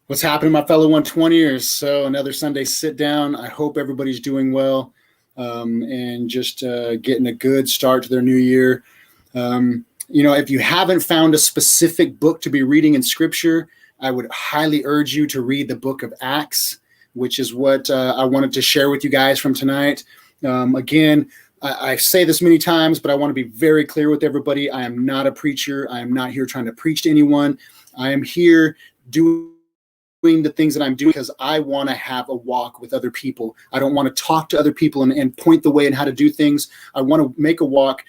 What's happening, my fellow 120ers? So another Sunday sit down. I hope everybody's doing well and just getting a good start to their new year. If you haven't found a specific book to be reading in Scripture, I would highly urge you to read the book of Acts, which is what I wanted to share with you guys from tonight. Again, I say this many times, but I want to be very clear with everybody. I am not a preacher. I am not here trying to preach to anyone. I am here doing the things that I'm doing because I want to have a walk with other people. I don't want to talk to other people and point the way and how to do things. I want to make a walk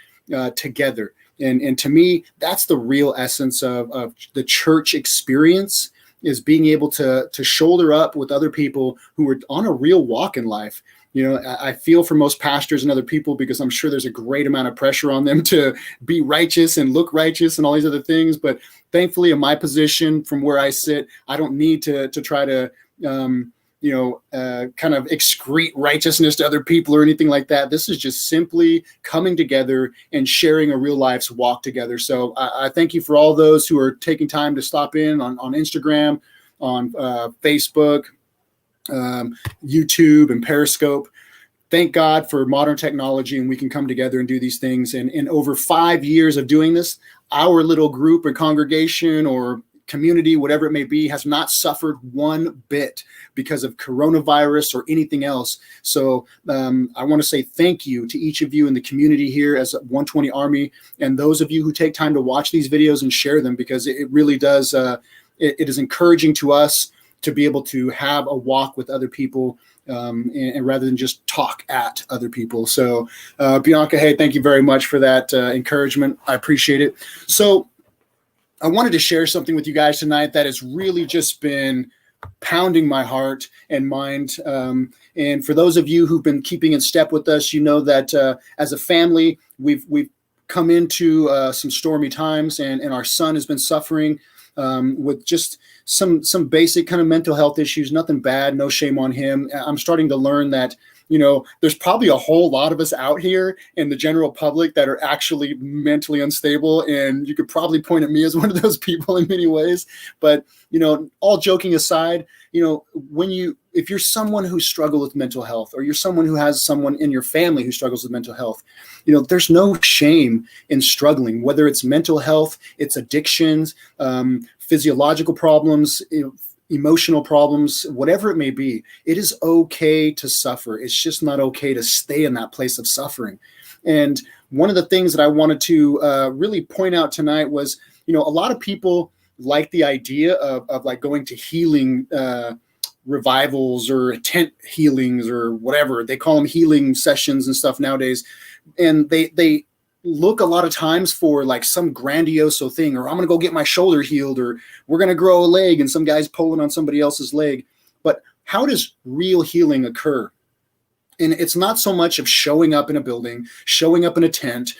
together. And to me, that's the real essence of the church experience, is being able to shoulder up with other people who are on a real walk in life. You know, I feel for most pastors and other people, because I'm sure there's a great amount of pressure on them to be righteous and look righteous and all these other things. But thankfully, in my position, from where I sit, I don't need to try to, kind of excrete righteousness to other people or anything like that. This is just simply coming together and sharing a real life's walk together. So I thank you for all those who are taking time to stop in on Instagram, on Facebook, YouTube and Periscope. Thank God for modern technology, and we can come together and do these things. And in over 5 years of doing this, our little group or congregation or community, whatever it may be, has not suffered one bit because of coronavirus or anything else. So I want to say thank you to each of you in the community here as 120 Army, and those of you who take time to watch these videos and share them, because it really does. It is encouraging to us to be able to have a walk with other people, and rather than just talk at other people. So Bianca, hey, thank you very much for that encouragement. I appreciate it. So I wanted to share something with you guys tonight that has really just been pounding my heart and mind. And for those of you who've been keeping in step with us, you know that as a family, we've come into some stormy times, and our son has been suffering with just some basic kind of mental health issues. Nothing bad, no shame on him. I'm starting to learn that, there's probably a whole lot of us out here in the general public that are actually mentally unstable. And you could probably point at me as one of those people in many ways. But, all joking aside, if you're someone who struggles with mental health, or you're someone who has someone in your family who struggles with mental health, there's no shame in struggling, whether it's mental health, it's addictions, physiological problems, emotional problems, whatever it may be. It is okay to suffer. It's just not okay to stay in that place of suffering. And one of the things that I wanted to really point out tonight was, a lot of people like the idea of like going to healing revivals or tent healings or whatever. They call them healing sessions and stuff nowadays. And they look a lot of times for like some grandiose thing, or I'm going to go get my shoulder healed, or we're going to grow a leg and some guy's pulling on somebody else's leg. But how does real healing occur? And it's not so much of showing up in a building, showing up in a tent,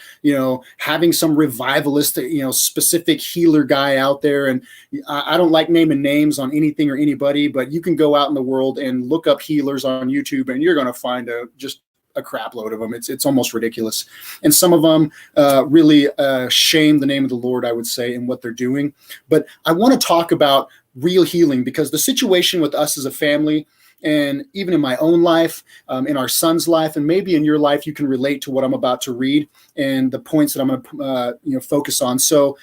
having some revivalist, specific healer guy out there. And I don't like naming names on anything or anybody, but you can go out in the world and look up healers on YouTube, and you're going to find just a crap load of them. It's almost ridiculous. And some of them really shame the name of the Lord, I would say, in what they're doing. But I want to talk about real healing, because the situation with us as a family, and even in my own life, in our son's life, and maybe in your life, you can relate to what I'm about to read and the points that I'm going to focus on. So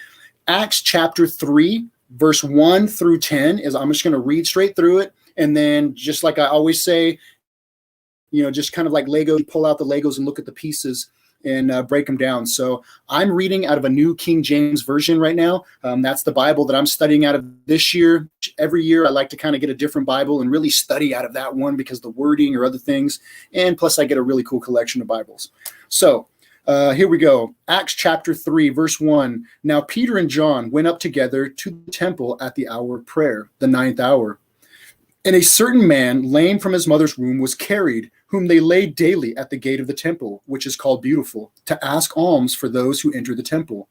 Acts chapter 3, verse 1 through 10 is, I'm just going to read straight through it. And then, just like I always say, just kind of like Lego, pull out the Legos and look at the pieces and break them down. So I'm reading out of a New King James Version right now. That's the Bible that I'm studying out of this year. Every year I like to kind of get a different Bible and really study out of that one, because the wording or other things. And plus I get a really cool collection of Bibles. So here we go. Acts chapter 3, verse 1. Now Peter and John went up together to the temple at the hour of prayer, the 9th hour. And a certain man, lame from his mother's womb, was carried, whom they laid daily at the gate of the temple, which is called Beautiful, to ask alms for those who enter the temple.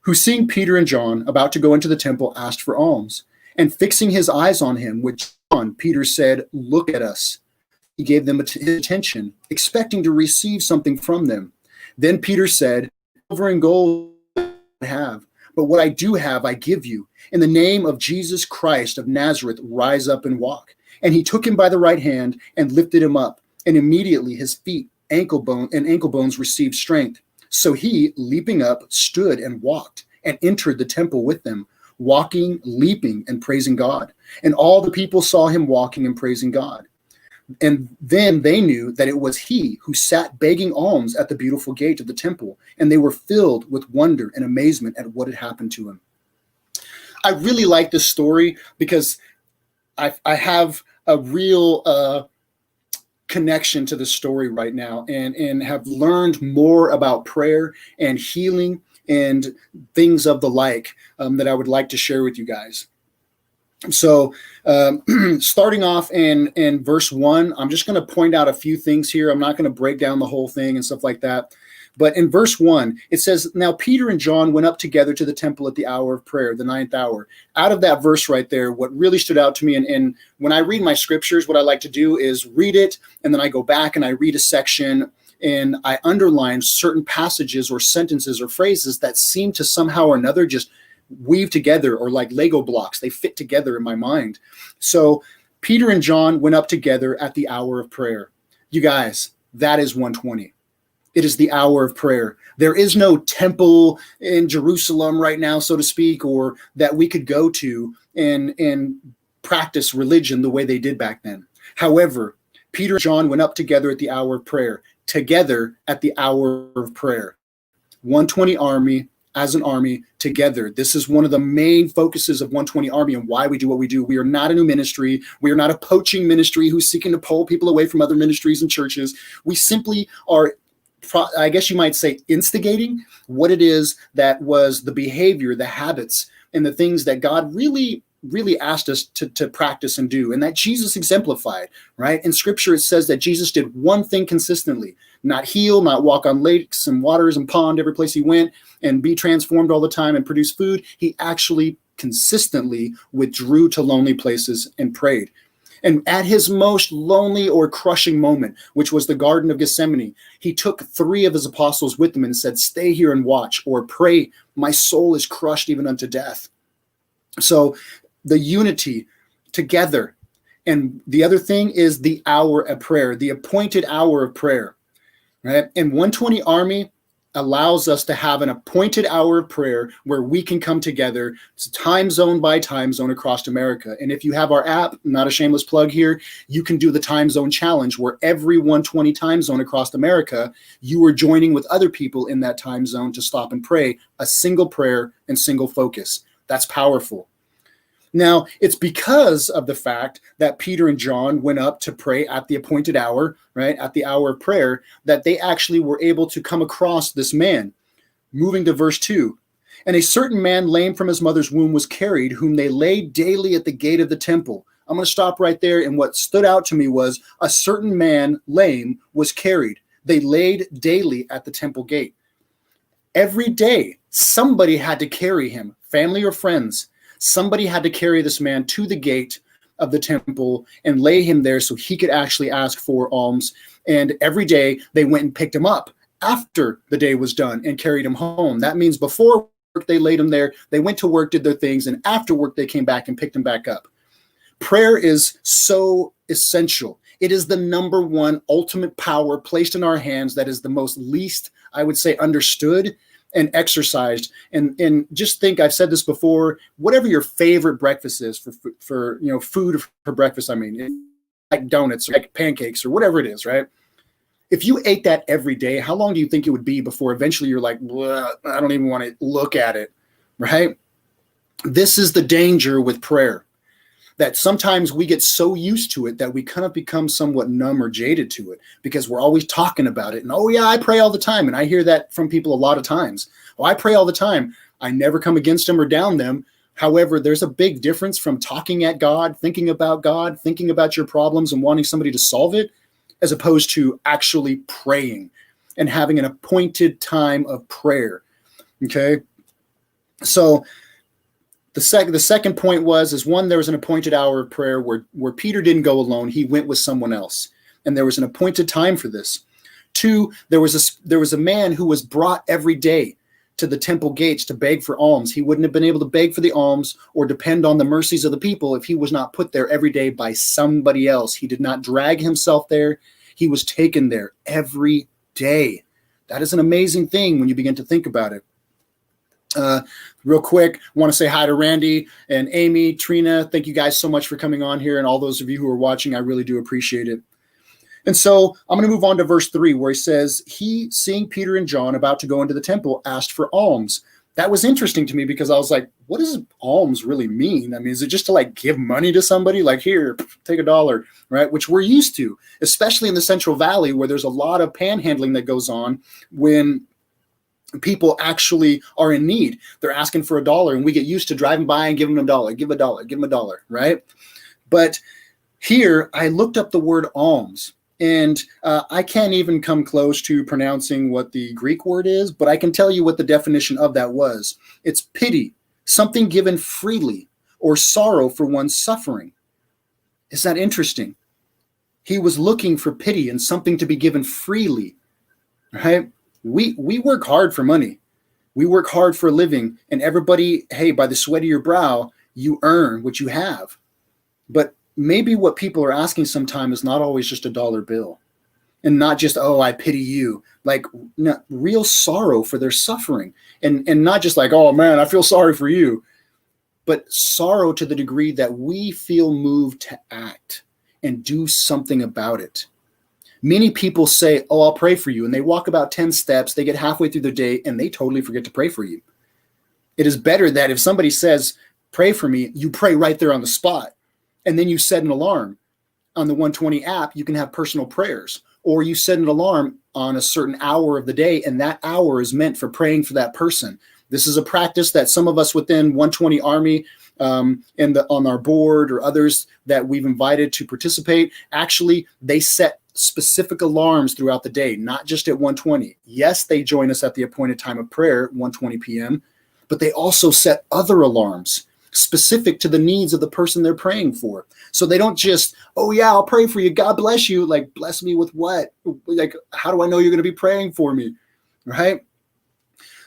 who, seeing Peter and John about to go into the temple, asked for alms. And fixing his eyes on him with John, Peter said, "Look at us." He gave them his attention, expecting to receive something from them. Then Peter said, "Silver and gold I have, but what I do have I give you. In the name of Jesus Christ of Nazareth, rise up and walk." And he took him by the right hand and lifted him up. And immediately his feet, ankle bones received strength. So he, leaping up, stood and walked and entered the temple with them, walking, leaping, and praising God. And all the people saw him walking and praising God. And then they knew that it was he who sat begging alms at the beautiful gate of the temple, and they were filled with wonder and amazement at what had happened to him. I really like this story because I have a real connection to the story right now, and have learned more about prayer and healing and things of the like that I would like to share with you guys. So starting off in verse 1, I'm just going to point out a few things here. I'm not going to break down the whole thing and stuff like that. But in verse 1, it says, "Now Peter and John went up together to the temple at the hour of prayer, the 9th hour." Out of that verse right there, what really stood out to me, and when I read my scriptures, what I like to do is read it, and then I go back and I read a section, and I underline certain passages or sentences or phrases that seem to somehow or another just weave together, or like Lego blocks, they fit together in my mind. So Peter and John went up together at the hour of prayer. You guys, that is 120. It is the hour of prayer. There is no temple in Jerusalem right now, so to speak, or that we could go to and practice religion the way they did back then. However, Peter and John went up together at the hour of prayer, together at the hour of prayer. 120 army, as an army, together. This is one of the main focuses of 120 Army and why we do what we do. We are not a new ministry. We are not a poaching ministry who's seeking to pull people away from other ministries and churches. We simply are, I guess you might say, instigating what it is that was the behavior, the habits, and the things that God really asked us to practice and do, and that Jesus exemplified, right? In scripture, it says that Jesus did one thing consistently: not heal, not walk on lakes and waters and pond every place he went and be transformed all the time and produce food. He actually consistently withdrew to lonely places and prayed. And at his most lonely or crushing moment, which was the Garden of Gethsemane, he took 3 of his apostles with him and said, "Stay here and watch," or "Pray, my soul is crushed even unto death." So the unity together. And the other thing is the hour of prayer, the appointed hour of prayer, right? And 120 Army allows us to have an appointed hour of prayer where we can come together. It's time zone by time zone across America. And if you have our app, not a shameless plug here, you can do the time zone challenge where every 120 time zone across America, you are joining with other people in that time zone to stop and pray a single prayer and single focus. That's powerful. Now, it's because of the fact that Peter and John went up to pray at the appointed hour, right, at the hour of prayer, that they actually were able to come across this man. Moving to verse 2, "And a certain man lame from his mother's womb was carried, whom they laid daily at the gate of the temple." I'm going to stop right there. And what stood out to me was a certain man lame was carried. They laid daily at the temple gate. Every day, somebody had to carry him, family or friends. Somebody had to carry this man to the gate of the temple and lay him there so he could actually ask for alms. And every day they went and picked him up after the day was done and carried him home. That means before work, they laid him there. They went to work, did their things, and after work, they came back and picked him back up. Prayer is so essential. It is the number one ultimate power placed in our hands that is the most least, I would say, understood and exercised. And just think, I've said this before, whatever your favorite breakfast is for food for breakfast, I mean, like donuts or like pancakes or whatever it is, right? If you ate that every day, how long do you think it would be before eventually you're like, I don't even want to look at it, right? This is the danger with prayer, that sometimes we get so used to it that we kind of become somewhat numb or jaded to it because we're always talking about it. And, oh yeah, I pray all the time. And I hear that from people a lot of times. Oh, I pray all the time. I never come against them or down them. However, there's a big difference from talking at God, thinking about your problems and wanting somebody to solve it, as opposed to actually praying and having an appointed time of prayer. Okay. So the second point is one, there was an appointed hour of prayer where Peter didn't go alone. He went with someone else. And there was an appointed time for this. Two, there was a man who was brought every day to the temple gates to beg for alms. He wouldn't have been able to beg for the alms or depend on the mercies of the people if he was not put there every day by somebody else. He did not drag himself there. He was taken there every day. That is an amazing thing when you begin to think about it. Real quick, I want to say hi to Randy and Amy, Trina. Thank you guys so much for coming on here. And all those of you who are watching, I really do appreciate it. And so I'm going to move on to verse 3, where he says, he, seeing Peter and John about to go into the temple, asked for alms. That was interesting to me because I was like, what does alms really mean? I mean, is it just to like give money to somebody? Like, here, take $1, right? Which we're used to, especially in the Central Valley, where there's a lot of panhandling that goes on when people actually are in need. They're asking for $1, and we get used to driving by and giving them $1, give them $1, right? But here, I looked up the word alms. And I can't even come close to pronouncing what the Greek word is, but I can tell you what the definition of that was. It's pity, something given freely, or sorrow for one's suffering. Is that interesting? He was looking for pity and something to be given freely, right? We work hard for money. We work hard for a living, and everybody, hey, by the sweat of your brow, you earn what you have. But maybe what people are asking sometimes is not always just $1 bill, and not just, oh, I pity you, like real sorrow for their suffering, and not just like, oh man, I feel sorry for you, but sorrow to the degree that we feel moved to act and do something about it. Many people say, oh, I'll pray for you. And they walk about 10 steps, they get halfway through their day, and they totally forget to pray for you. It is better that if somebody says, pray for me, you pray right there on the spot. And then you set an alarm. On the 120 app, you can have personal prayers, or you set an alarm on a certain hour of the day, and that hour is meant for praying for that person. This is a practice that some of us within 120 Army on our board, or others that we've invited to participate, actually, they set specific alarms throughout the day, not just at 120. Yes, they join us at the appointed time of prayer, 1:20 p.m., but they also set other alarms specific to the needs of the person they're praying for. So they don't just, oh yeah, I'll pray for you, God bless you. Like, bless me with what? Like, how do I know you're going to be praying for me? Right?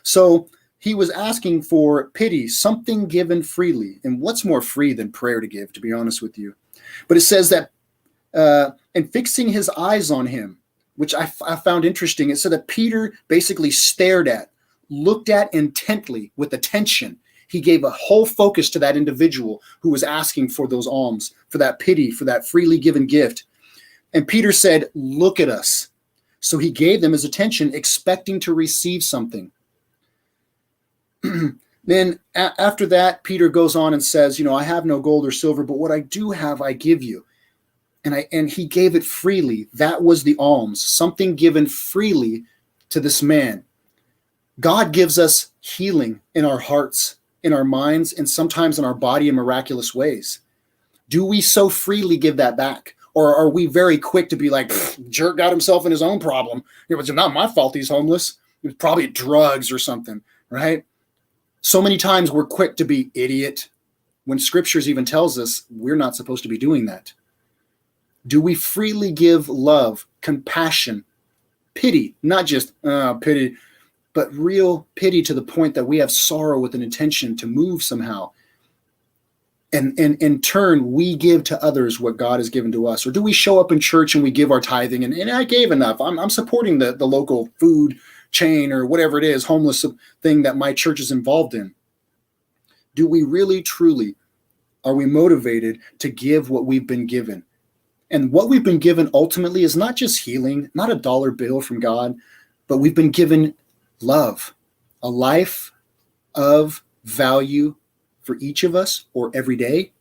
So he was asking for pity, something given freely. And what's more free than prayer to give, to be honest with you? But it says that, and fixing his eyes on him, which I found interesting. It said that Peter basically stared at, looked at intently with attention. He gave a whole focus to that individual who was asking for those alms, for that pity, for that freely given gift. And Peter said, look at us. So he gave them his attention, expecting to receive something. Then after that, Peter goes on and says, I have no gold or silver, but what I do have, I give you. And he gave it freely. That was the alms, something given freely to this man. God gives us healing in our hearts, in our minds, and sometimes in our body in miraculous ways. Do we so freely give that back? Or are we very quick to be like, jerk got himself in his own problem. It was not my fault he's homeless. It was probably drugs or something, right? So many times we're quick to be idiot when scriptures even tells us we're not supposed to be doing that. Do we freely give love, compassion, pity, not just pity, but real pity to the point that we have sorrow with an intention to move somehow? And in turn, we give to others what God has given to us. Or do we show up in church and we give our tithing and I gave enough. I'm supporting the local food chain or whatever it is, homeless thing that my church is involved in. Do we really, truly, are we motivated to give what we've been given? And what we've been given ultimately is not just healing, not $1 bill from God, but we've been given love, a life of value for each of us or every day.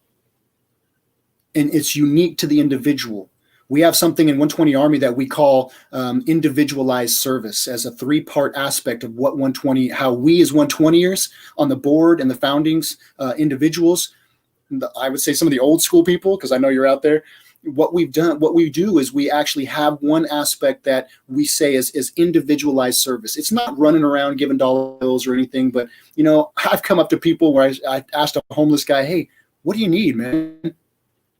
And it's unique to the individual. We have something in 120 Army that we call individualized service as a 3-part aspect of what 120, how we as 120ers on the board and the foundings individuals, I would say some of the old school people, because I know you're out there, what we do is we actually have one aspect that we say is individualized service. It's not running around giving dollar bills or anything, but I've come up to people where I asked a homeless guy, hey, what do you need, man?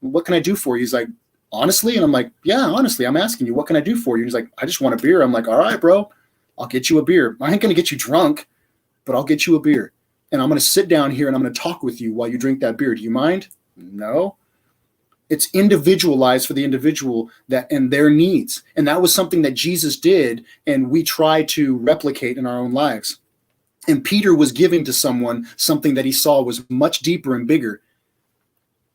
What can I do for you? He's like, honestly? And I'm like, yeah, honestly, I'm asking you, what can I do for you? And he's like, I just want a beer. I'm like, all right, bro, I'll get you a beer. I ain't going to get you drunk, but I'll get you a beer. And I'm going to sit down here and I'm going to talk with you while you drink that beer. Do you mind? No. It's individualized for the individual and their needs. And that was something that Jesus did, and we try to replicate in our own lives. And Peter was giving to someone something that he saw was much deeper and bigger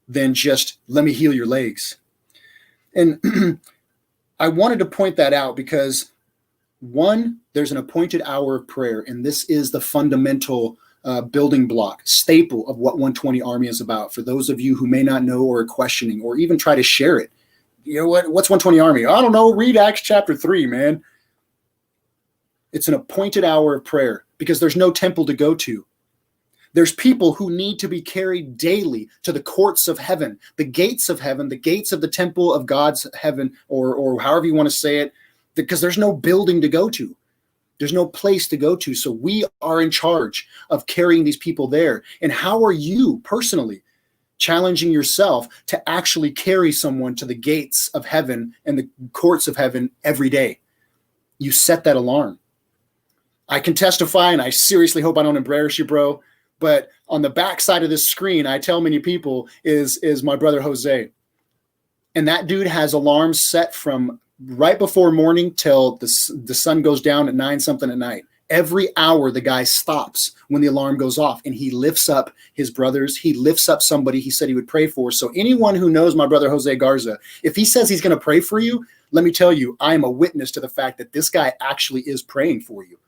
than just, let me heal your legs. And I wanted to point that out because, one, there's an appointed hour of prayer, and this is the fundamental building block, staple of what 120 Army is about. For those of you who may not know or are questioning or even try to share it, what's 120 Army? I don't know. Read Acts chapter 3, man. It's an appointed hour of prayer because there's no temple to go to. There's people who need to be carried daily to the courts of heaven, the gates of heaven, the gates of the temple of God's heaven, or however you want to say it, because there's no building to go to. There's no place to go to. So we are in charge of carrying these people there. And how are you personally challenging yourself to actually carry someone to the gates of heaven and the courts of heaven every day? You set that alarm. I can testify, and I seriously hope I don't embarrass you, bro, but on the back side of this screen, I tell many people is my brother Jose. And that dude has alarms set from right before morning till the sun goes down at 9 something at night. Every hour, the guy stops when the alarm goes off, and he lifts up his brothers. He lifts up somebody he said he would pray for. So anyone who knows my brother Jose Garza, if he says he's going to pray for you, let me tell you, I am a witness to the fact that this guy actually is praying for you.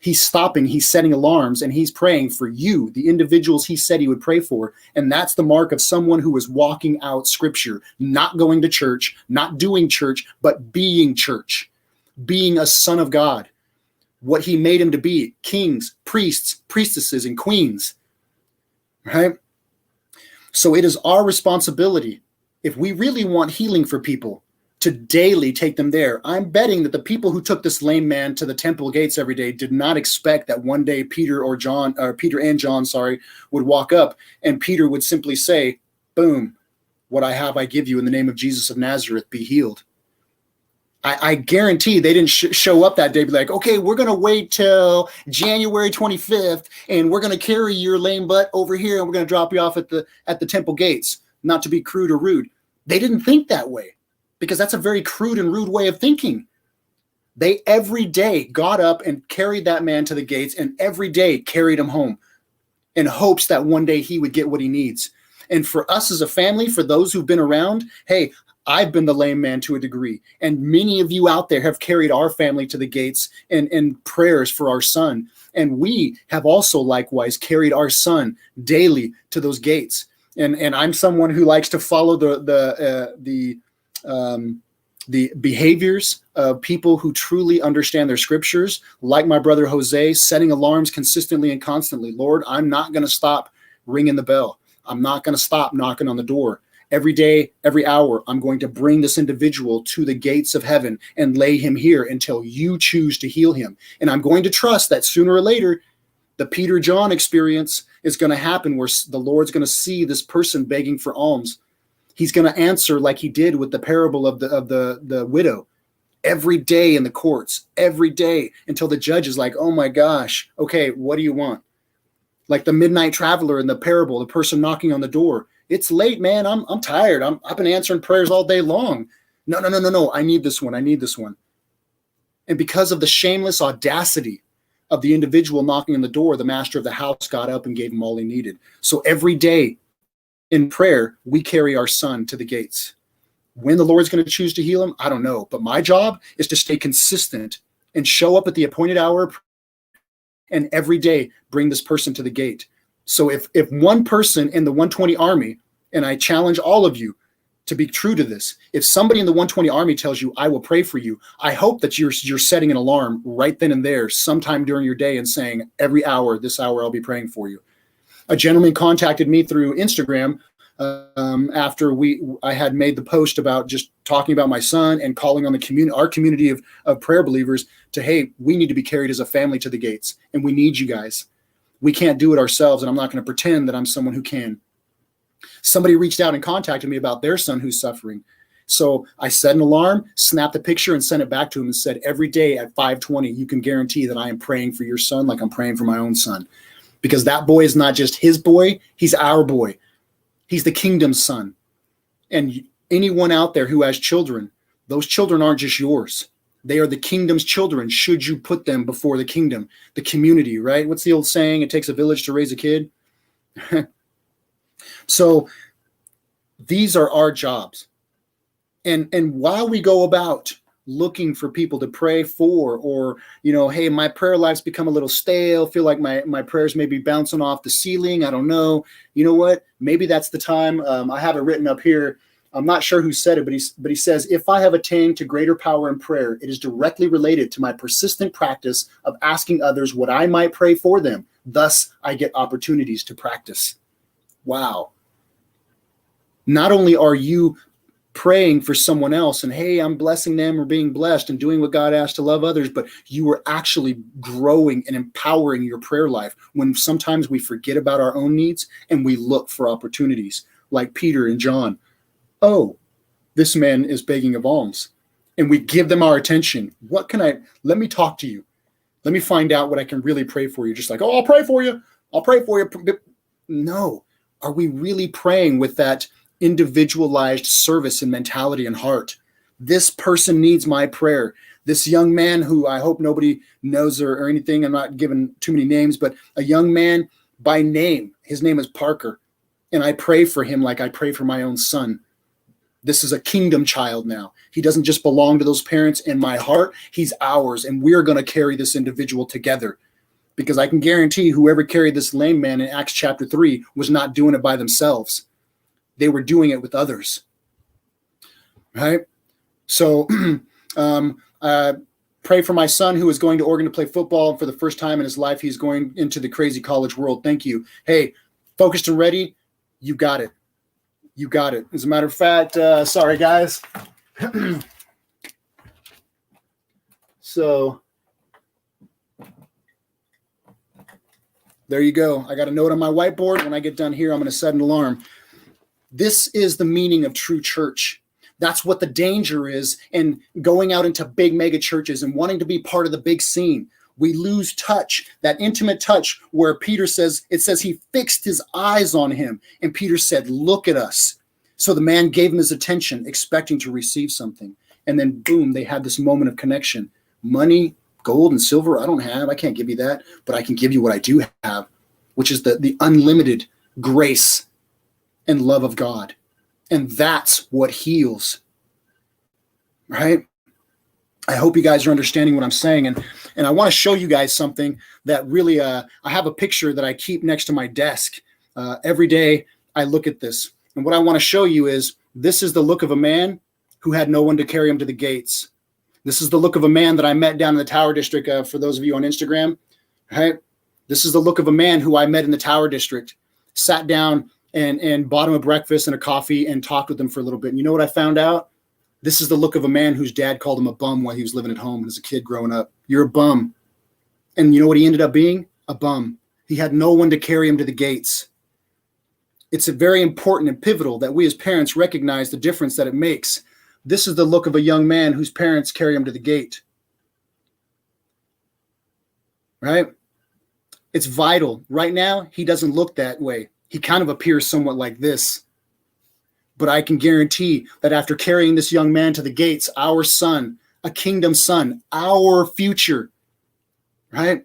He's stopping, he's setting alarms, and he's praying for you, the individuals he said he would pray for. And that's the mark of someone who is walking out scripture, not going to church, not doing church, but being church, being a son of God, what he made him to be, kings, priests, priestesses, and queens, right? So it is our responsibility, if we really want healing for people, to daily take them there. I'm betting that the people who took this lame man to the temple gates every day did not expect that one day Peter and John, would walk up and Peter would simply say, boom, what I have, I give you in the name of Jesus of Nazareth, be healed. I guarantee they didn't show up that day, be like, okay, we're going to wait till January 25th and we're going to carry your lame butt over here and we're going to drop you off at the temple gates, not to be crude or rude. They didn't think that way, because that's a very crude and rude way of thinking. They every day got up and carried that man to the gates, and every day carried him home in hopes that one day he would get what he needs. And for us as a family, for those who've been around, hey, I've been the lame man to a degree. And many of you out there have carried our family to the gates and prayers for our son. And we have also likewise carried our son daily to those gates. And I'm someone who likes to follow the behaviors of people who truly understand their scriptures, like my brother Jose, setting alarms consistently and constantly. Lord, I'm not going to stop ringing the bell. I'm not going to stop knocking on the door. Every day, every hour, I'm going to bring this individual to the gates of heaven and lay him here until you choose to heal him. And I'm going to trust that sooner or later, the Peter John experience is going to happen where the Lord's going to see this person begging for alms. He's going to answer like he did with the parable of the widow. Every day in the courts, every day, until the judge is like, oh my gosh, okay, what do you want? Like the midnight traveler in the parable, the person knocking on the door. It's late, man. I'm tired. I've been answering prayers all day long. No. I need this one. I need this one. And because of the shameless audacity of the individual knocking on the door, the master of the house got up and gave him all he needed. So every day in prayer, we carry our son to the gates. When the Lord's going to choose to heal him, I don't know. But my job is to stay consistent and show up at the appointed hour and every day bring this person to the gate. So if one person in the 120 Army, and I challenge all of you to be true to this, if somebody in the 120 Army tells you, I will pray for you, I hope that you're setting an alarm right then and there sometime during your day and saying, every hour, this hour, I'll be praying for you. A gentleman contacted me through Instagram after I had made the post about just talking about my son and calling on our community of prayer believers to, hey, we need to be carried as a family to the gates, and we need you guys. We can't do it ourselves, and I'm not going to pretend that I'm someone who can. Somebody reached out and contacted me about their son who's suffering. So I set an alarm, snapped a picture, and sent it back to him and said, every day at 5:20, you can guarantee that I am praying for your son like I'm praying for my own son. Because that boy is not just his boy, he's our boy. He's the kingdom's son. And anyone out there who has children, those children aren't just yours. They are the kingdom's children, should you put them before the kingdom, the community, right? What's the old saying? It takes a village to raise a kid. So these are our jobs. And while we go about looking for people to pray for, or, hey, my prayer life's become a little stale, feel like my prayers may be bouncing off the ceiling, I don't know. You know what? Maybe that's the time. I have it written up here. I'm not sure who said it, but he says, if I have attained to greater power in prayer, it is directly related to my persistent practice of asking others what I might pray for them. Thus, I get opportunities to practice. Wow. Not only are you praying for someone else and, hey, I'm blessing them or being blessed and doing what God asked to love others, but you are actually growing and empowering your prayer life when sometimes we forget about our own needs and we look for opportunities like Peter and John. Oh, this man is begging of alms, and we give them our attention. Let me talk to you. Let me find out what I can really pray for you. Just like, oh, I'll pray for you. I'll pray for you. No. Are we really praying with that individualized service and mentality and heart? This person needs my prayer. This young man who I hope nobody knows or anything, I'm not giving too many names, but a young man by name, his name is Parker, and I pray for him like I pray for my own son. This is a kingdom child now. He doesn't just belong to those parents in my heart. He's ours, and we're going to carry this individual together. Because I can guarantee whoever carried this lame man in Acts chapter 3 was not doing it by themselves. They were doing it with others. Right? So pray for my son who is going to Oregon to play football. For the first time in his life, he's going into the crazy college world. Thank you. Hey, focused and ready. You got it. You got it. As a matter of fact, sorry, guys. So there you go. I got a note on my whiteboard. When I get done here, I'm going to set an alarm. This is the meaning of true church. That's what the danger is in going out into big mega churches and wanting to be part of the big scene. We lose touch, that intimate touch where Peter says, it says he fixed his eyes on him. And Peter said, look at us. So the man gave him his attention, expecting to receive something. And then boom, they had this moment of connection. Money, gold, and silver, I don't have. I can't give you that, but I can give you what I do have, which is the unlimited grace and love of God. And that's what heals, right? I hope you guys are understanding what I'm saying. And I want to show you guys something that really, I have a picture that I keep next to my desk. Every day I look at this. And what I want to show you is, this is the look of a man who had no one to carry him to the gates. This is the look of a man that I met down in the Tower District, for those of you on Instagram, right? This is the look of a man who I met in the Tower District, sat down and bought him a breakfast and a coffee and talked with him for a little bit. And you know what I found out? This is the look of a man whose dad called him a bum while he was living at home as a kid growing up. You're a bum. And you know what he ended up being? A bum. He had no one to carry him to the gates. It's very important and pivotal that we as parents recognize the difference that it makes. This is the look of a young man whose parents carry him to the gate. Right? It's vital. Right now, he doesn't look that way. He kind of appears somewhat like this. But I can guarantee that after carrying this young man to the gates, our son, a kingdom son, our future, right?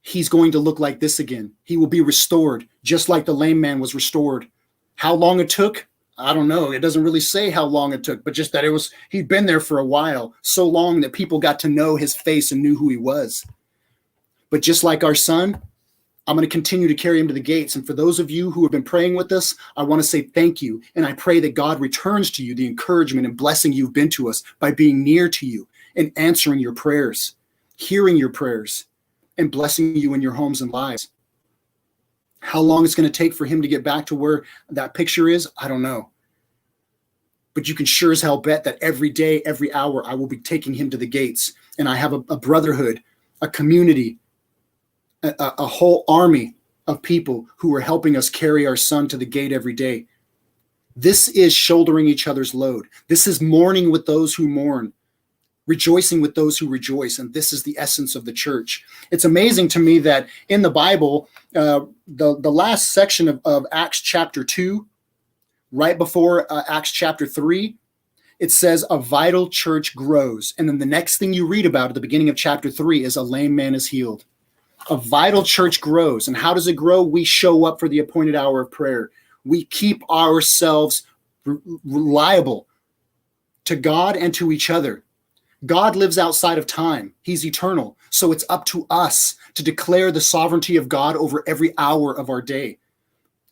He's going to look like this again. He will be restored, just like the lame man was restored. How long it took? I don't know. It doesn't really say how long it took, but just that he'd been there for a while, so long that people got to know his face and knew who he was. But just like our son, I'm going to continue to carry him to the gates. And for those of you who have been praying with us, I want to say thank you. And I pray that God returns to you the encouragement and blessing you've been to us by being near to you and answering your prayers, hearing your prayers, and blessing you in your homes and lives. How long it's going to take for him to get back to where that picture is, I don't know. But you can sure as hell bet that every day, every hour, I will be taking him to the gates. And I have a brotherhood, a community, a whole army of people who are helping us carry our son to the gate every day. This is shouldering each other's load. This is mourning with those who mourn, rejoicing with those who rejoice. And this is the essence of the church. It's amazing to me that in the Bible, the last section of Acts chapter 2, right before Acts chapter 3, it says a vital church grows. And then the next thing you read about at the beginning of chapter 3 is a lame man is healed. A vital church grows. And how does it grow? We show up for the appointed hour of prayer. We keep ourselves reliable to God and to each other. God lives outside of time. He's eternal. So it's up to us to declare the sovereignty of God over every hour of our day,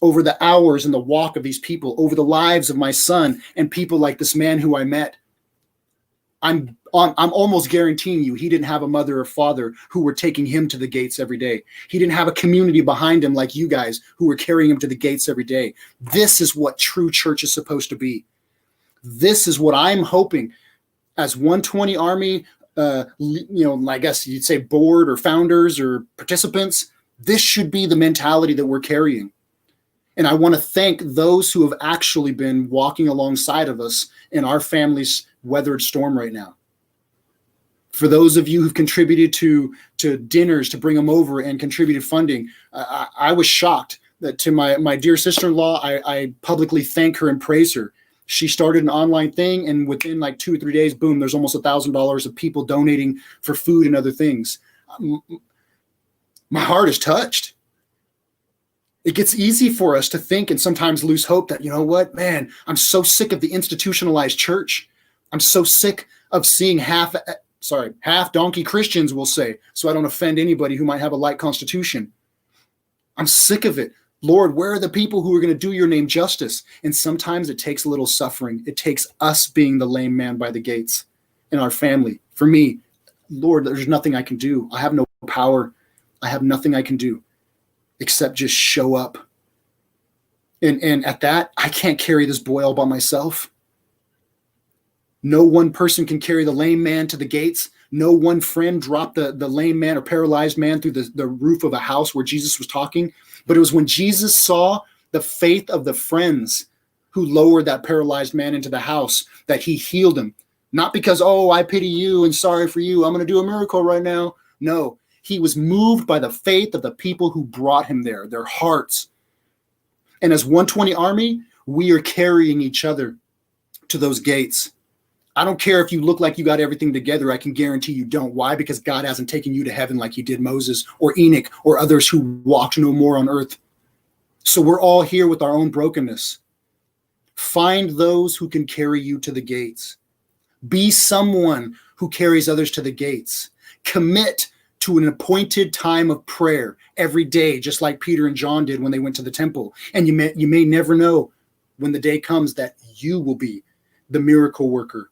over the hours and the walk of these people, over the lives of my son and people like this man who I met. I'm almost guaranteeing you he didn't have a mother or father who were taking him to the gates every day. He didn't have a community behind him like you guys who were carrying him to the gates every day. This is what true church is supposed to be. This is what I'm hoping as 120 Army, I guess you'd say board or founders or participants. This should be the mentality that we're carrying. And I want to thank those who have actually been walking alongside of us in our family's weathered storm right now. For those of you who've contributed to dinners to bring them over and contributed funding, I was shocked that to my dear sister-in-law, I publicly thank her and praise her. She started an online thing, and within like 2 or 3 days, boom, there's almost $1,000 of people donating for food and other things. My heart is touched. It gets easy for us to think and sometimes lose hope that, you know what, man, I'm so sick of the institutionalized church. I'm so sick of seeing half donkey Christians, we'll say, so I don't offend anybody who might have a light constitution. I'm sick of it. Lord, where are the people who are going to do your name justice? And sometimes it takes a little suffering. It takes us being the lame man by the gates in our family. For me, Lord, there's nothing I can do. I have no power. I have nothing I can do except just show up. And at that, I can't carry this boy all by myself. No one person can carry the lame man to the gates. No one friend dropped the lame man or paralyzed man through the roof of a house where Jesus was talking. But it was when Jesus saw the faith of the friends who lowered that paralyzed man into the house that he healed him. Not because, oh, I pity you and sorry for you, I'm going to do a miracle right now. No, he was moved by the faith of the people who brought him there, their hearts. And as 120 Army, we are carrying each other to those gates. I don't care if you look like you got everything together. I can guarantee you don't. Why? Because God hasn't taken you to heaven like he did Moses or Enoch or others who walked no more on earth. So we're all here with our own brokenness. Find those who can carry you to the gates. Be someone who carries others to the gates. Commit to an appointed time of prayer every day, just like Peter and John did when they went to the temple. And you may never know when the day comes that you will be the miracle worker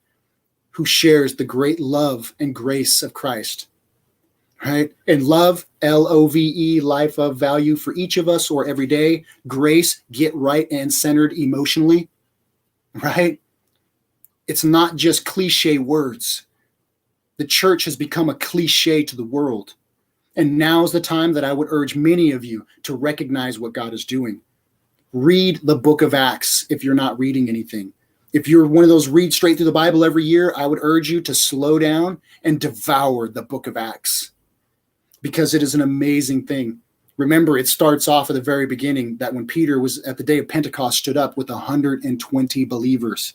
who shares the great love and grace of Christ, right? And love, L-O-V-E, life of value for each of us or every day. Grace, get right and centered emotionally, right? It's not just cliche words. The church has become a cliche to the world. And now's the time that I would urge many of you to recognize what God is doing. Read the book of Acts if you're not reading anything. If you're one of those read straight through the Bible every year, I would urge you to slow down and devour the book of Acts because it is an amazing thing. Remember, it starts off at the very beginning that when Peter was at the day of Pentecost stood up with 120 believers.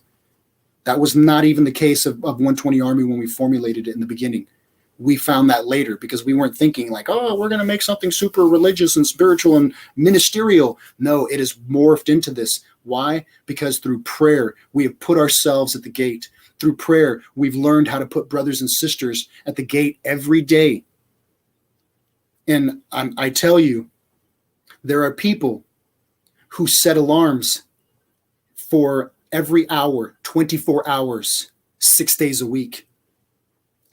That was not even the case of 120 Army when we formulated it in the beginning. We found that later because we weren't thinking like, oh, we're going to make something super religious and spiritual and ministerial. No, it has morphed into this. Why? Because through prayer, we have put ourselves at the gate. Through prayer, we've learned how to put brothers and sisters at the gate every day. And I tell you, there are people who set alarms for every hour, 24 hours, 6 days a week.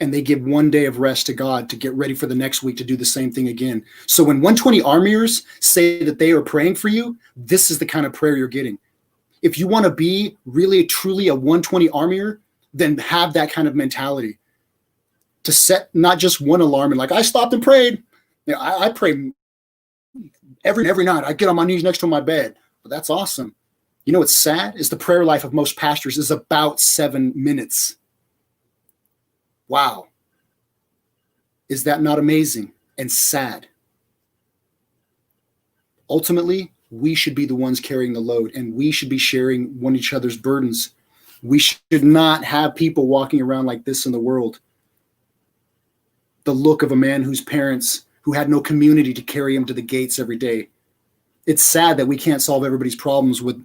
and they give 1 day of rest to God to get ready for the next week to do the same thing again. So when 120 armyers say that they are praying for you, this is the kind of prayer you're getting. If you want to be really, truly a 120 armyer, then have that kind of mentality to set not just one alarm and like, I stopped and prayed. I pray every night. I get on my knees next to my bed. But that's awesome. You know what's sad is the prayer life of most pastors is about 7 minutes. Wow. Is that not amazing and sad? Ultimately, we should be the ones carrying the load, and we should be sharing one each other's burdens. We should not have people walking around like this in the world. The look of a man whose parents, who had no community to carry him to the gates every day. It's sad that we can't solve everybody's problems with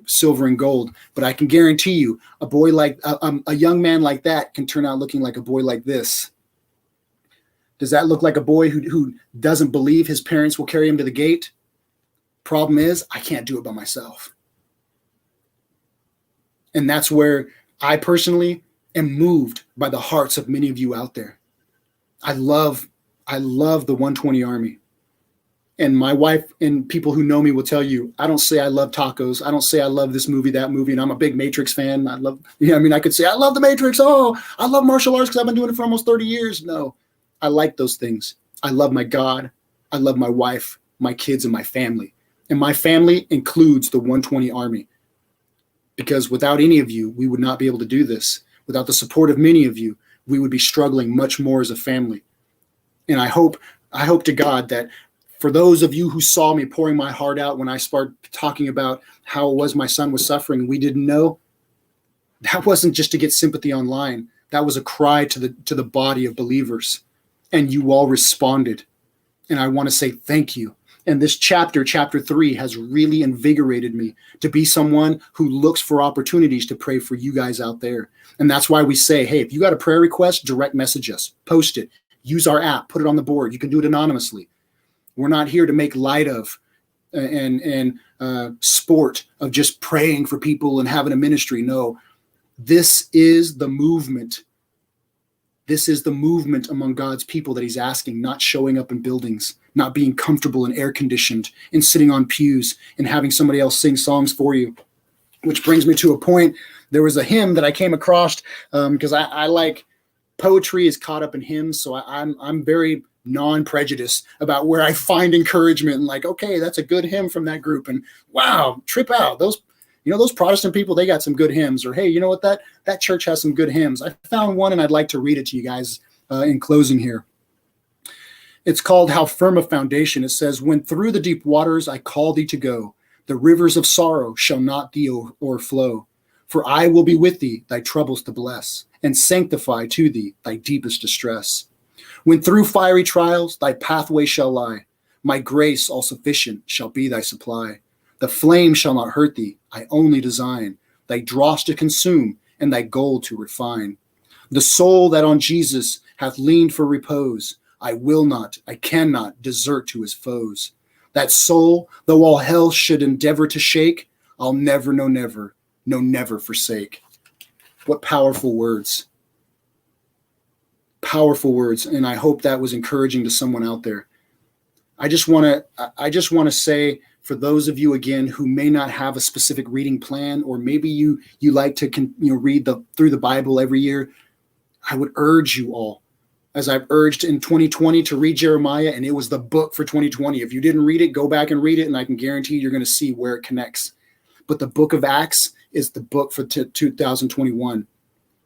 silver and gold, but I can guarantee you a boy like a young man like that can turn out looking like a boy like this. Does that look like a boy who doesn't believe his parents will carry him to the gate? Problem is, I can't do it by myself. And that's where I personally am moved by the hearts of many of you out there. I love the 120 Army. And my wife and people who know me will tell you, I don't say I love tacos. I don't say I love this movie, that movie. And I'm a big Matrix fan. I could say I love the Matrix. Oh, I love martial arts because I've been doing it for almost 30 years. No, I like those things. I love my God. I love my wife, my kids, and my family. And my family includes the 120 Army. Because without any of you, we would not be able to do this. Without the support of many of you, we would be struggling much more as a family. And I hope to God that for those of you who saw me pouring my heart out when I started talking about how it was my son was suffering and we didn't know, that wasn't just to get sympathy online. That was a cry to the body of believers. And you all responded. And I want to say thank you. And this chapter 3, has really invigorated me to be someone who looks for opportunities to pray for you guys out there. And that's why we say, hey, if you got a prayer request, direct message us, post it, use our app, put it on the board. You can do it anonymously. We're not here to make light of and sport of just praying for people and having a ministry. No, this is the movement. This is the movement among God's people that he's asking, not showing up in buildings, not being comfortable and air conditioned and sitting on pews and having somebody else sing songs for you. Which brings me to a point. There was a hymn that I came across because I like poetry is caught up in hymns. So I'm very non-prejudiced about where I find encouragement and like, okay, that's a good hymn from that group. And wow, trip out. Those Protestant people, they got some good hymns. Or, hey, you know what, that church has some good hymns. I found one and I'd like to read it to you guys in closing here. It's called How Firm a Foundation. It says, when through the deep waters I call thee to go, the rivers of sorrow shall not thee o'erflow. For I will be with thee, thy troubles to bless, and sanctify to thee thy deepest distress. When through fiery trials thy pathway shall lie, my grace all sufficient shall be thy supply. The flame shall not hurt thee, I only design thy dross to consume and thy gold to refine. The soul that on Jesus hath leaned for repose, I will not, I cannot desert to his foes. That soul, though all hell should endeavor to shake, I'll never, no never forsake. What powerful words. Powerful words. And I hope that was encouraging to someone out there. I just want to say, for those of you again who may not have a specific reading plan, or maybe you like to read through the Bible every year, I would urge you all, as I've urged in 2020, to read Jeremiah, and it was the book for 2020. If you didn't read it, go back and read it, and I can guarantee you're going to see where it connects. But the book of Acts is the book for 2021.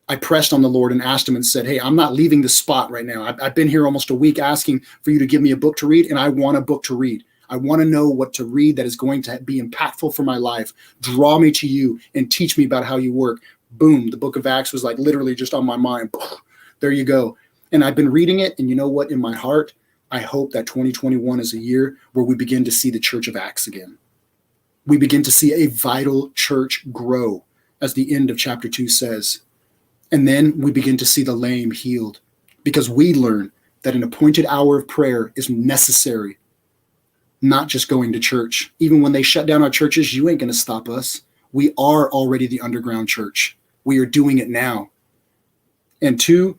I pressed on the Lord and asked him and said, hey, I'm not leaving the spot right now. I've been here almost a week asking for you to give me a book to read, and I want a book to read. I want to know what to read that is going to be impactful for my life. Draw me to you and teach me about how you work. Boom, the book of Acts was like literally just on my mind. There you go. And I've been reading it, and you know what? In my heart, I hope that 2021 is a year where we begin to see the Church of Acts again. We begin to see a vital church grow, as the end of chapter 2 says. And then we begin to see the lame healed, because we learn that an appointed hour of prayer is necessary, not just going to church. Even when they shut down our churches, you ain't going to stop us. We are already the underground church. We are doing it now. And 2,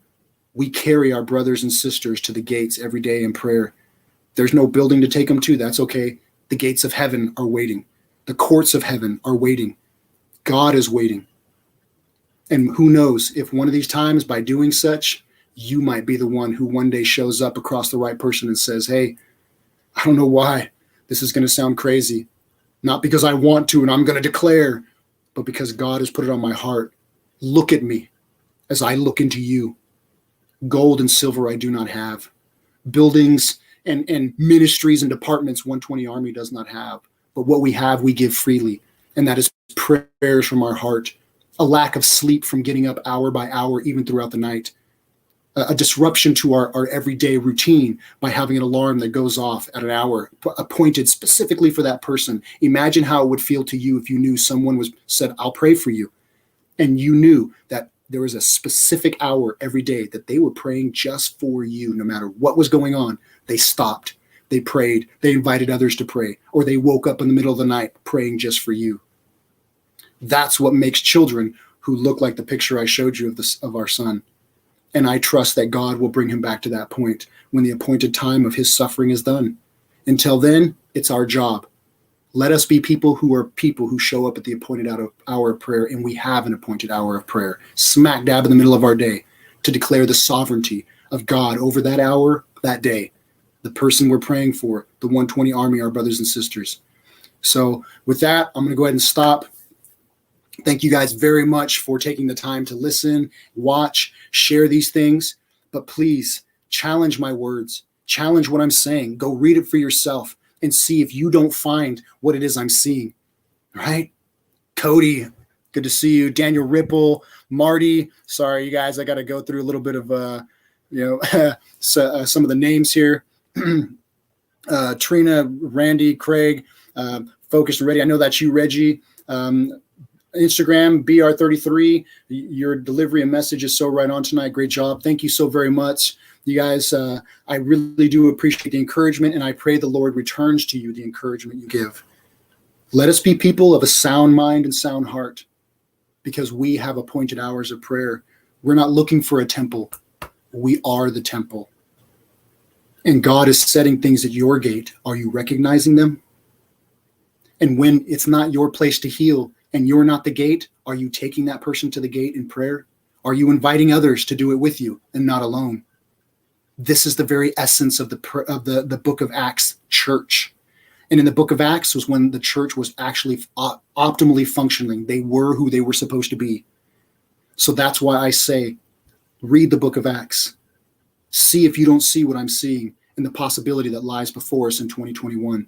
We carry our brothers and sisters to the gates every day in prayer. There's no building to take them to. That's okay. The gates of heaven are waiting. The courts of heaven are waiting. God is waiting. And who knows, if one of these times by doing such, you might be the one who one day shows up across the right person and says, hey, I don't know why this is going to sound crazy. Not because I want to and I'm going to declare, but because God has put it on my heart. Look at me as I look into you. Gold and silver I do not have. Buildings and ministries and departments 120 Army does not have. But what we have, we give freely. And that is prayers from our heart. A lack of sleep from getting up hour by hour, even throughout the night. A disruption to our everyday routine by having an alarm that goes off at an hour appointed specifically for that person. Imagine how it would feel to you if you knew someone said, I'll pray for you. And you knew that there was a specific hour every day that they were praying just for you. No matter what was going on, they stopped, they prayed, they invited others to pray, or they woke up in the middle of the night praying just for you. That's what makes children who look like the picture I showed you of our son. And I trust that God will bring him back to that point when the appointed time of his suffering is done. Until then, it's our job. Let us be people who show up at the appointed hour of prayer, and we have an appointed hour of prayer, smack dab in the middle of our day, to declare the sovereignty of God over that hour, that day, the person we're praying for, the 120 Army, our brothers and sisters. So with that, I'm going to go ahead and stop. Thank you guys very much for taking the time to listen, watch, share these things. But please challenge my words, challenge what I'm saying. Go read it for yourself and see if you don't find what it is I'm seeing. Right? Cody, good to see you. Daniel Ripple, Marty. Sorry, you guys, I got to go through a little bit of, some of the names here. Trina, Randy, Craig, Focused and Ready. I know that's you, Reggie. Instagram, BR33. Your delivery and message is so right on tonight. Great job. Thank you so very much. You guys, I really do appreciate the encouragement, and I pray the Lord returns to you the encouragement you give. Let us be people of a sound mind and sound heart, because we have appointed hours of prayer. We're not looking for a temple. We are the temple. And God is setting things at your gate. Are you recognizing them? And when it's not your place to heal, and you're not the gate, are you taking that person to the gate in prayer? Are you inviting others to do it with you and not alone? This is the very essence of the book of Acts church. And in the book of Acts was when the church was actually optimally functioning. They were who they were supposed to be. So that's why I say, read the book of Acts. See if you don't see what I'm seeing and the possibility that lies before us in 2021.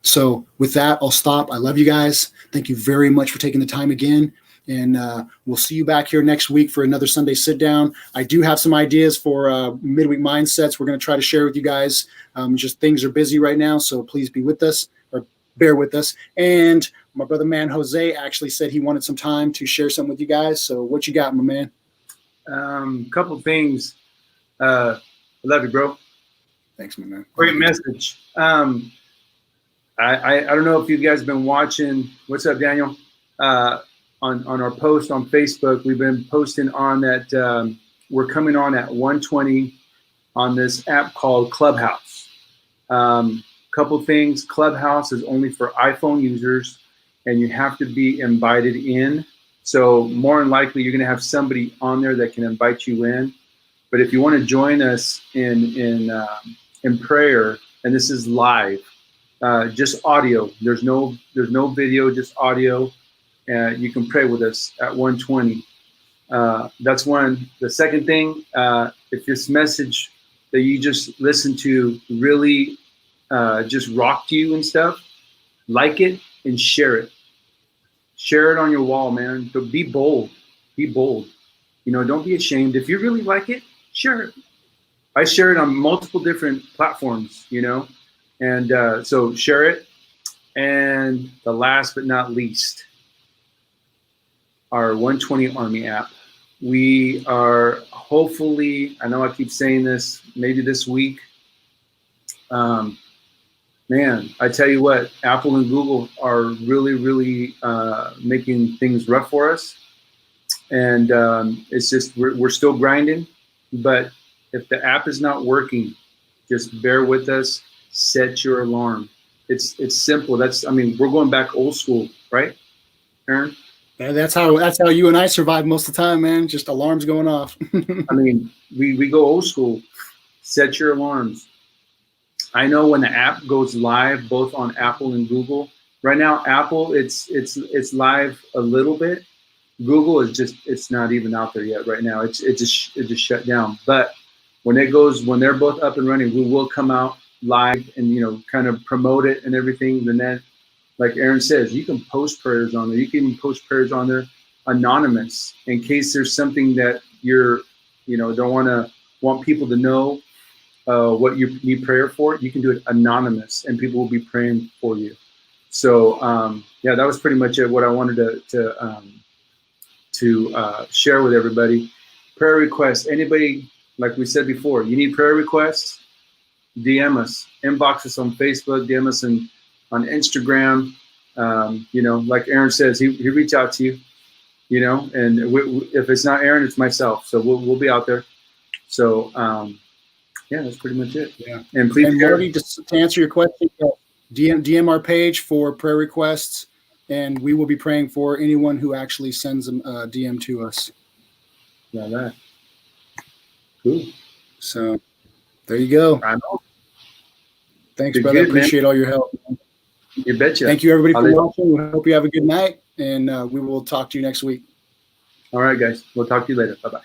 So with that, I'll stop. I love you guys. Thank you very much for taking the time again. And we'll see you back here next week for another Sunday sit down. I do have some ideas for midweek mindsets we're going to try to share with you guys. Just things are busy right now, so please be with us or bear with us. And my brother, man, Jose, actually said he wanted some time to share something with you guys. So what you got, my man? Couple things. I love you, bro. Thanks, my man. Great message. I don't know if you guys have been watching. What's up, Daniel? On our post on Facebook, we've been posting on that we're coming on at 1:20 on this app called Clubhouse. Couple things. Clubhouse is only for iPhone users, and you have to be invited in. So more than likely, you're going to have somebody on there that can invite you in. But if you want to join us in prayer, and this is live. Just audio. There's no video, just audio. You can pray with us at 1:20. That's one. The second thing, if this message that you just listened to really just rocked you and stuff, like it and share it. Share it on your wall, man. But be bold. Be bold. Don't be ashamed. If you really like it, share it. I share it on multiple different platforms, And so share it. And the last but not least, our 120 Army app. We are hopefully, I know I keep saying this, maybe this week. Man, I tell you what, Apple and Google are really, really making things rough for us. And it's just, we're still grinding. But if the app is not working, just bear with us. Set your alarm. It's simple. We're going back old school, right, Aaron? Yeah, that's how you and I survive most of the time, man. Just alarms going off. We go old school. Set your alarms. I know when the app goes live, both on Apple and Google. Right now, Apple, it's live a little bit. Google it's not even out there yet right now. It just shut down. But when they're both up and running, we will come out live and kind of promote it and everything. And then, like Aaron says, you can post prayers on there. You can post prayers on there anonymous in case there's something that you're don't want people to know what you need prayer for. You can do it anonymous, and people will be praying for you. So that was pretty much it. What I wanted to share with everybody. Prayer requests. Anybody, like we said before, you need prayer requests, DM us, inbox us on Facebook, DM us on Instagram. Like Aaron says, he reach out to you, and if it's not Aaron, it's myself. So we'll be out there. So that's pretty much it. Yeah. And please, Marty, just to answer your question, DM our page for prayer requests, and we will be praying for anyone who actually sends a DM to us. Yeah, that. Cool. So there you go. I know. Thanks, brother. Appreciate all your help. You betcha. Thank you, everybody, for watching. We hope you have a good night, and we will talk to you next week. All right, guys. We'll talk to you later. Bye-bye.